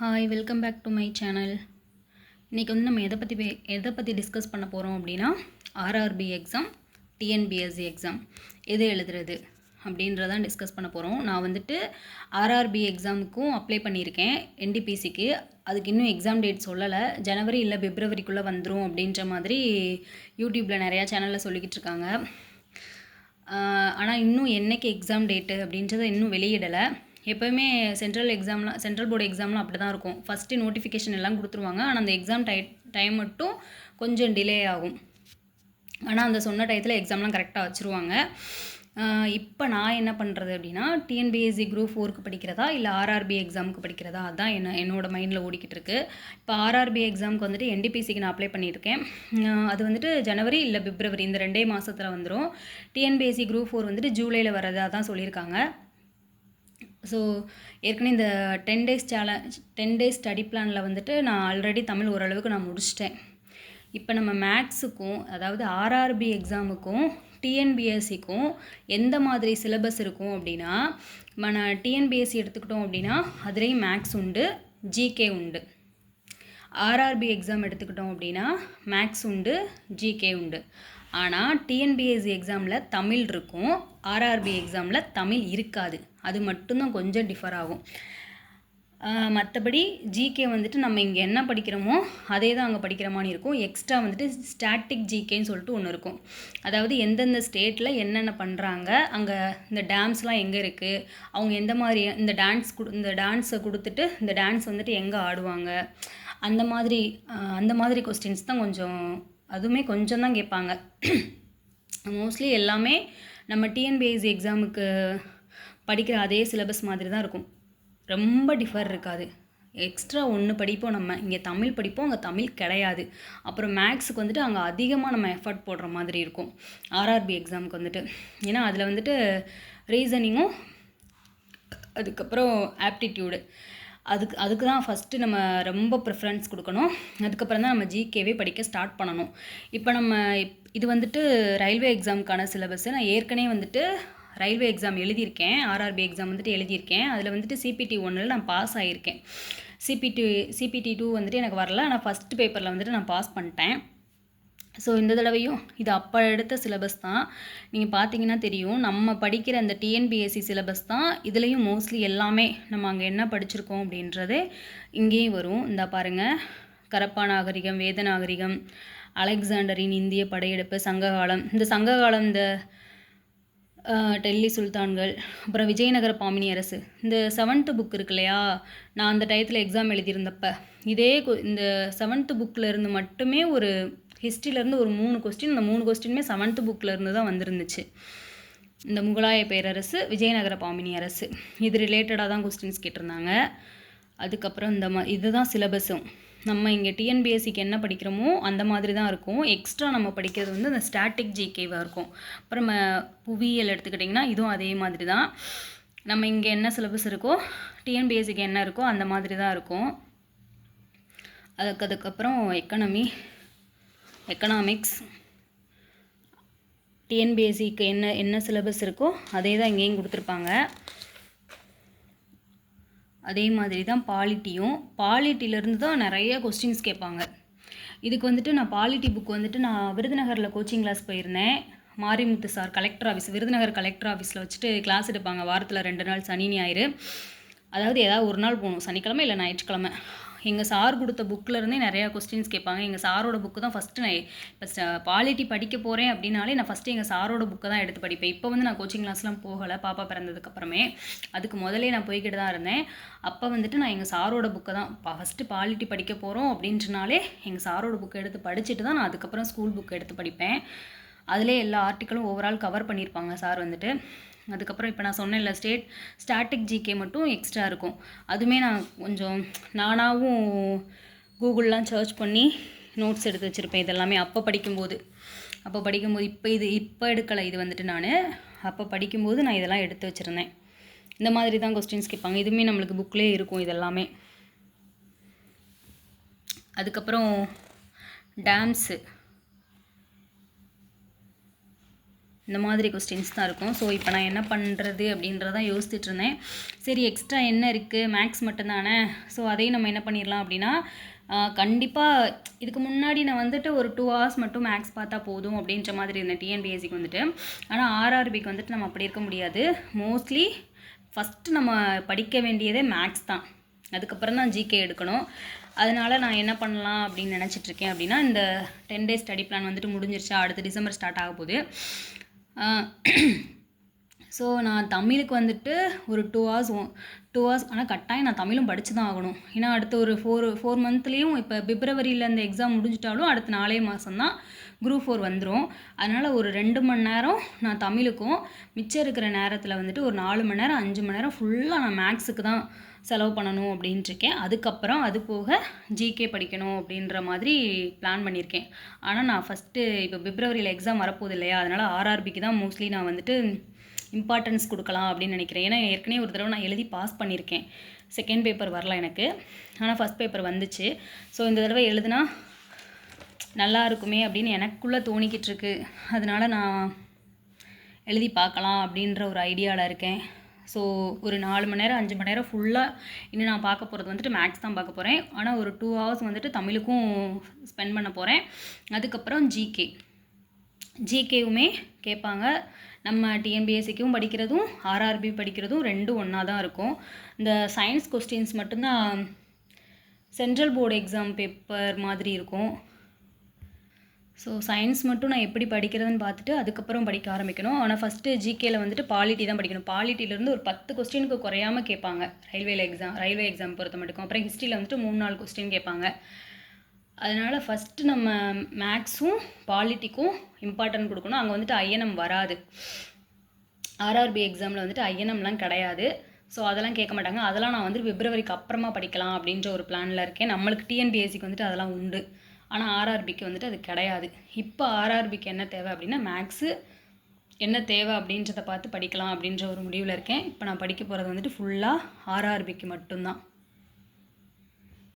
Hi welcome back to my channel. இன்றைக்கி வந்து நம்ம எதை பற்றி டிஸ்கஸ் பண்ண போகிறோம் அப்படின்னா ஆர்ஆர்பி எக்ஸாம், டிஎன்பிஎஸ்சி எக்ஸாம் எது எழுதுறது அப்படின்றதான் டிஸ்கஸ் பண்ண போகிறோம். நான் வந்துட்டு ஆர்ஆர்பி எக்ஸாமுக்கும் அப்ளை பண்ணியிருக்கேன், என்டிபிசிக்கு. அதுக்கு இன்னும் எக்ஸாம் டேட் சொல்லலை. ஜனவரி இல்லை பிப்ரவரிக்குள்ளே வந்துடும் அப்படின்ற மாதிரி யூடியூப்பில் நிறையா சேனலில் சொல்லிக்கிட்டு இருக்காங்க. ஆனால் இன்னும் என்றைக்கு எக்ஸாம் டேட்டு அப்படின்றத இன்னும் வெளியிடலை. எப்போயுமே சென்ட்ரல் போர்டு எக்ஸாம்லாம் அப்படி தான் இருக்கும். ஃபஸ்ட்டு நோட்டிஃபிகேஷன் எல்லாம் கொடுத்துருவாங்க, ஆனால் அந்த எக்ஸாம் டைம் மட்டும் கொஞ்சம் டிலே ஆகும். ஆனால் அந்த சொன்ன டயத்தில் எக்ஸாம்லாம் கரெக்டாக வச்சுருவாங்க. இப்போ நான் என்ன பண்ணுறது அப்படின்னா, டிஎன்பிஎஸ்சி குரூப் 4க்கு படிக்கிறதா இல்லை ஆர்ஆர்பி எக்ஸாமுக்கு படிக்கிறதா, அதுதான் என்னோடய மைண்டில் ஓடிக்கிட்டு இருக்குது. இப்போ ஆர்ஆர்பி எக்ஸாமுக்கு வந்துட்டு என்டிபிசிக்கு நான் அப்ளை பண்ணியிருக்கேன். அது வந்துட்டு ஜனவரி இல்லை பிப்ரவரி இந்த 2 மாதத்தில் வந்துடும். டிஎன்பிஎஸ்சி குரூப் 4 வந்துட்டு ஜூலையில் வரதாக தான் சொல்லியிருக்காங்க. ஸோ ஏற்கனவே இந்த 10 டேஸ் ஸ்டடி பிளானில் வந்துட்டு நான் ஆல்ரெடி தமிழ் ஓரளவுக்கு நான் முடிச்சிட்டேன். இப்போ நம்ம மேக்ஸுக்கும், அதாவது ஆர்ஆர்பி எக்ஸாமுக்கும் டிஎன்பிஎஸ்சிக்கும் எந்த மாதிரி சிலபஸ் இருக்கும் அப்படின்னா, நம்ம டிஎன்பிஎஸ்சி எடுத்துக்கிட்டோம் அப்படின்னா அதுலேயும் மேக்ஸ் உண்டு, ஜிகே உண்டு. ஆர்ஆர்பி எக்ஸாம் எடுத்துக்கிட்டோம் அப்படின்னா மேக்ஸ் உண்டு, ஜிகே உண்டு. ஆனால் டிஎன்பிஎஸ்சி எக்ஸாமில் தமிழ் இருக்கும், ஆர்ஆர்பி எக்ஸாமில் தமிழ் இருக்காது. அது மட்டும்தான் கொஞ்சம் டிஃபர் ஆகும். மற்றபடி ஜிகே வந்துட்டு நம்ம இங்கே என்ன படிக்கிறோமோ அதே தான் அங்கே படிக்கிற மாதிரி இருக்கும். எக்ஸ்ட்ரா வந்துட்டு ஸ்டாட்டிக் ஜிகேன்னு சொல்லிட்டு ஒன்று இருக்கும். அதாவது எந்தெந்த ஸ்டேட்டில் என்னென்ன பண்ணுறாங்க, அங்கே இந்த டேம்ஸ்லாம் எங்கே இருக்குது, அவங்க எந்த மாதிரி இந்த டான்ஸை கொடுத்துட்டு இந்த டான்ஸ் வந்துட்டு எங்கே ஆடுவாங்க, அந்த மாதிரி கொஸ்டின்ஸ் தான் அதுவுமே கொஞ்சம் தான் கேட்பாங்க. மோஸ்ட்லி எல்லாமே நம்ம டிஎன்பிஎஸ்சி எக்ஸாமுக்கு படிக்கிற அதே சிலபஸ் மாதிரி தான் இருக்கும். ரொம்ப டிஃபர் இருக்காது. எக்ஸ்ட்ரா ஒன்று படிப்போம், நம்ம இங்கே தமிழ் படிப்போம், அங்கே தமிழ் கிடையாது. அப்புறம் மேக்ஸுக்கு வந்துட்டு அங்கே அதிகமாக நம்ம எஃபர்ட் போடுற மாதிரி இருக்கும் ஆர்ஆர்பி எக்ஸாமுக்கு வந்துட்டு. ஏன்னா அதில் வந்துட்டு ரீசனிங்கும் அதுக்கப்புறம் ஆப்டிடியூடு அதுக்கு தான் ஃபஸ்ட்டு நம்ம ரொம்ப ப்ரிஃபரன்ஸ் கொடுக்கணும். அதுக்கப்புறம் தான் நம்ம ஜிகேவே படிக்க ஸ்டார்ட் பண்ணணும். இப்போ இது வந்துட்டு ரயில்வே எக்ஸாமுக்கான சிலபஸ்ஸு. நான் ஏற்கனவே வந்துட்டு ரயில்வே எக்ஸாம் எழுதியிருக்கேன், ஆர்ஆர்பி எக்ஸாம் வந்துட்டு எழுதியிருக்கேன். அதில் வந்துட்டு சிபிடி 1 நான் பாஸ் ஆகியிருக்கேன். சிபிடி 2 வந்துட்டு எனக்கு வரல, ஆனால் ஃபஸ்ட்டு பேப்பரில் வந்துட்டு நான் பாஸ் பண்ணிட்டேன். ஸோ இந்த தடவையும் இது அப்போ எடுத்த சிலபஸ் தான். நீங்கள் பார்த்தீங்கன்னா தெரியும், நம்ம படிக்கிற அந்த டிஎன்பிஎஸ்சி சிலபஸ் தான் இதுலேயும் மோஸ்ட்லி எல்லாமே. நம்ம அங்கே என்ன படிச்சிருக்கோம் அப்படின்றதே இங்கேயும் வரும். இந்த பாருங்கள், கரப்பா நாகரிகம், வேத நாகரிகம், அலெக்சாண்டரின் இந்திய படையெடுப்பு, சங்ககாலம். இந்த சங்ககாலம் இந்த டெல்லி சுல்தான்கள், அப்புறம் விஜயநகர பாமினி அரசு. இந்த 7th புக் இருக்கு இல்லையா, நான் அந்த டயத்தில் எக்ஸாம் எழுதியிருந்தப்ப இந்த 7th புக்கில் இருந்து மட்டுமே ஒரு ஹிஸ்ட்ரியிலேருந்து ஒரு 3 கொஸ்டின், இந்த 3 கொஸ்டினுமே 7th புக்கில் இருந்து தான் வந்துருந்துச்சு. இந்த முகலாய பேரரசு, விஜயநகர பாமினி அரசு, இது ரிலேட்டடாக தான் கொஸ்டின்ஸ் கேட்டிருந்தாங்க. அதுக்கப்புறம் இதுதான் சிலபஸும். நம்ம இங்கே டிஎன்பிஎஸ்சிக்கு என்ன படிக்கிறோமோ அந்த மாதிரி தான் இருக்கும். எக்ஸ்ட்ரா நம்ம படிக்கிறது வந்து அந்த ஸ்டாட்டிக் ஜிகேவாக இருக்கும். அப்புறம் நம்ம புவியியல் எடுத்துக்கிட்டிங்கன்னா இதுவும் அதே மாதிரி தான். நம்ம இங்கே என்ன சிலபஸ் இருக்கோ டிஎன்பிஎஸ்சிக்கு என்ன இருக்கோ அந்த மாதிரி தான் இருக்கும். அதுக்கப்புறம் எக்கனாமிக்ஸ் டிஎன்பிஎஸ்சிக்கு என்ன சிலபஸ் இருக்கோ அதே தான் இங்கேயும் கொடுத்துருப்பாங்க. அதே மாதிரி தான் பாலிட்டியிலேருந்து தான் நிறைய கொஸ்டின்ஸ் கேட்பாங்க. இதுக்கு வந்துட்டு நான் பாலிட்டி புக் வந்துட்டு நான் விருதுநகரில் கோச்சிங் கிளாஸ் போயிருந்தேன். மாரிமுத்து சார் விருதுநகர் கலெக்டர் ஆஃபீஸில் வச்சுட்டு கிளாஸ் எடுப்பாங்க வாரத்தில் 2 நாள், சனி ஞாயிறு. அதாவது ஏதாவது ஒரு நாள் போகணும், சனிக்கிழமை இல்லை ஞாயிற்றுக்கிழமை. எங்கள் சார் கொடுத்த புக்கிலேருந்தே நிறையா கொஸ்டின்ஸ் கேட்பாங்க. எங்கள் சாரோட புக்கு தான் ஃபஸ்ட்டு நான் இப்போ பாலிட்டி படிக்க போகிறேன் அப்படின்னாலே நான் ஃபஸ்ட்டு எங்கள் சாரோட புக்கை தான் எடுத்து படிப்பேன். இப்போ வந்து நான் கோச்சிங் கிளாஸ்லாம் போகலை, பாப்பா பிறந்ததுக்கப்புறமே. அதுக்கு முதலே நான் போய்கிட்டு தான் இருந்தேன். அப்போ வந்துட்டு நான் எங்கள் சாரோட புக்கை தான் ஃபஸ்ட்டு பாலிட்டி படிக்க போகிறோம் அப்படின்றனாலே எங்கள் சாரோட புக்கை எடுத்து படிச்சுட்டு தான் நான் அதுக்கப்புறம் ஸ்கூல் புக்கை எடுத்து படிப்பேன். அதிலே எல்லா ஆர்டிக்கிளும் ஓவரால் கவர் பண்ணியிருப்பாங்க சார் வந்துட்டு. அதுக்கப்புறம் இப்போ நான் சொன்னேன்ல ஸ்டாட்டிக் ஜிகே மட்டும் எக்ஸ்ட்ரா இருக்கும். அதுவுமே நான் கொஞ்சம் நானாகவும் கூகுள்லாம் சர்ச் பண்ணி நோட்ஸ் எடுத்து வச்சுருப்பேன். இதெல்லாமே அப்போ படிக்கும்போது இப்போ எடுக்கலை. இது வந்துட்டு நான் அப்போ படிக்கும்போது நான் இதெல்லாம் எடுத்து வச்சுருந்தேன். இந்த மாதிரி தான் கொஸ்டின்ஸ் கேட்பாங்க. இதுவுமே நம்மளுக்கு புக்லேயே இருக்கும் இதெல்லாமே. அதுக்கப்புறம் டேம்ஸு இந்த மாதிரி கொஸ்டின்ஸ் தான் இருக்கும். ஸோ இப்போ நான் என்ன பண்ணுறது அப்படின்றதான் யோசிச்சுட்டு இருந்தேன். சரி எக்ஸ்ட்ரா என்ன இருக்குது, மேக்ஸ் மட்டும்தானே, ஸோ அதையும் நம்ம என்ன பண்ணிடலாம் அப்படின்னா கண்டிப்பாக இதுக்கு முன்னாடி நான் வந்துட்டு ஒரு 2 hours மட்டும் மேக்ஸ் பார்த்தா போதும் அப்படின்ற மாதிரி இருந்தேன் டிஎன்பிஎஸ்சிக்கு வந்துட்டு. ஆனால் ஆர்ஆர்பிக்கு வந்துட்டு நம்ம அப்படி இருக்க முடியாது. மோஸ்ட்லி ஃபஸ்ட்டு நம்ம படிக்க வேண்டியதே மேக்ஸ் தான், அதுக்கப்புறம் தான் ஜிகே எடுக்கணும். அதனால் நான் என்ன பண்ணலாம் அப்படின்னு நினச்சிட்ருக்கேன் அப்படின்னா, இந்த 10 days ஸ்டடி பிளான் வந்துட்டு முடிஞ்சிருச்சா, அடுத்த டிசம்பர் ஸ்டார்ட் ஆக போகுது. ஸோ நான் தமிழுக்கு வந்துட்டு ஒரு 2 hours ஆனால் கட்டாயம் நான் தமிழும் படித்து தான் ஆகணும். ஏன்னா அடுத்த ஒரு 4 மந்த்லேயும் இப்போ பிப்ரவரியில் இந்த எக்ஸாம் முடிஞ்சிட்டாலும் அடுத்த 4 மாதம்தான் குரூப் 4 வந்துடும். அதனால் ஒரு 2 மணி நேரம் நான் தமிழுக்கும், மிச்சம் இருக்கிற நேரத்தில் வந்துட்டு ஒரு 4 மணி நேரம் 5 மணி நேரம் ஃபுல்லாக நான் மேக்ஸுக்கு தான் செலவு பண்ணணும் அப்படின்ட்டுருக்கேன். அதுக்கப்புறம் அது போக ஜிகே படிக்கணும் அப்படின்ற மாதிரி பிளான் பண்ணியிருக்கேன். ஆனால் நான் ஃபஸ்ட்டு இப்போ பிப்ரவரியில் எக்ஸாம் வரப்போகுது இல்லையா, அதனால் ஆர்ஆர்பிக்கு தான் மோஸ்ட்லி நான் வந்துட்டு இம்பார்ட்டன்ஸ் கொடுக்கலாம் அப்படின்னு நினைக்கிறேன். ஏன்னா ஏற்கனவே ஒரு தடவை நான் எழுதி பாஸ் பண்ணியிருக்கேன். செகண்ட் பேப்பர் வரல எனக்கு, ஆனால் ஃபஸ்ட் பேப்பர் வந்துச்சு. ஸோ இந்த தடவை எழுதுனா நல்லா இருக்குமே அப்படின்னு எனக்குள்ளே தோணிக்கிட்டு இருக்கு. அதனால் நான் எழுதி பார்க்கலாம் அப்படின்ற ஒரு ஐடியாவில் இருக்கேன். ஸோ ஒரு 4 மணி நேரம் 5 மணி நேரம் ஃபுல்லாக இன்னும் நான் பார்க்க போகிறது வந்துட்டு மேக்ஸ் தான் பார்க்க போகிறேன். ஆனால் ஒரு 2 hours வந்துட்டு தமிழுக்கும் ஸ்பெண்ட் பண்ண போகிறேன். அதுக்கப்புறம் ஜிகேவுமே கேட்பாங்க. நம்ம டிஎன்பிஎஸ்சிக்கும் படிக்கிறதும் ஆர்ஆர்பி படிக்கிறதும் ரெண்டும் ஒன்றா தான் இருக்கும். இந்த சயின்ஸ் கொஸ்டின்ஸ் மட்டும்தான் சென்ட்ரல் போர்டு எக்ஸாம் பேப்பர் மாதிரி இருக்கும். ஸோ சயின்ஸ் மட்டும் நான் எப்படி படிக்கிறதுன்னு பார்த்துட்டு அதுக்கப்புறம் படிக்க ஆரம்பிக்கணும். ஆனால் ஃபஸ்ட்டு ஜிகேயில் வந்துட்டு பாலிட்டி தான் படிக்கணும். பாலிட்டியிலேருந்து ஒரு 10 கொஸ்டினுக்கு குறையாமல் கேட்பாங்க ரயில்வே எக்ஸாம் பொறுத்த மட்டுக்கும். அப்புறம் ஹிஸ்ட்ரியில் வந்துட்டு 3-4 கொஸ்டின் கேட்பாங்க. அதனால் ஃபஸ்ட்டு நம்ம மேக்ஸும் பாலிட்டிக்கும் இம்பார்ட்டன்ட் கொடுக்கணும். அங்கே வந்துட்டு ஐஎன்எம் வராது. ஆர்ஆர்பி எக்ஸாமில் வந்துட்டு ஐஎன்எம்லாம் கிடையாது. ஸோ அதெல்லாம் கேட்க மாட்டாங்க. அதெல்லாம் நான் வந்துட்டு பிப்ரவரிக்கு அப்புறமா படிக்கலாம் அப்படின்ற ஒரு பிளானில் இருக்கேன். நம்மளுக்கு டிஎன்பிஎஸ்சிக்கு வந்துட்டு அதெல்லாம் உண்டு. ஆனால் ஆர்ஆர்பிக்கு வந்துட்டு அது கிடையாது. இப்போ ஆர்ஆர்பிக்கு என்ன தேவை அப்படின்னா மேக்ஸு என்ன தேவை அப்படின்றத பார்த்து படிக்கலாம் அப்படின்ற ஒரு முடிவில் இருக்கேன். இப்போ நான் படிக்க போகிறது வந்துட்டு ஃபுல்லாக ஆர்ஆர்பிக்கு மட்டும்தான்.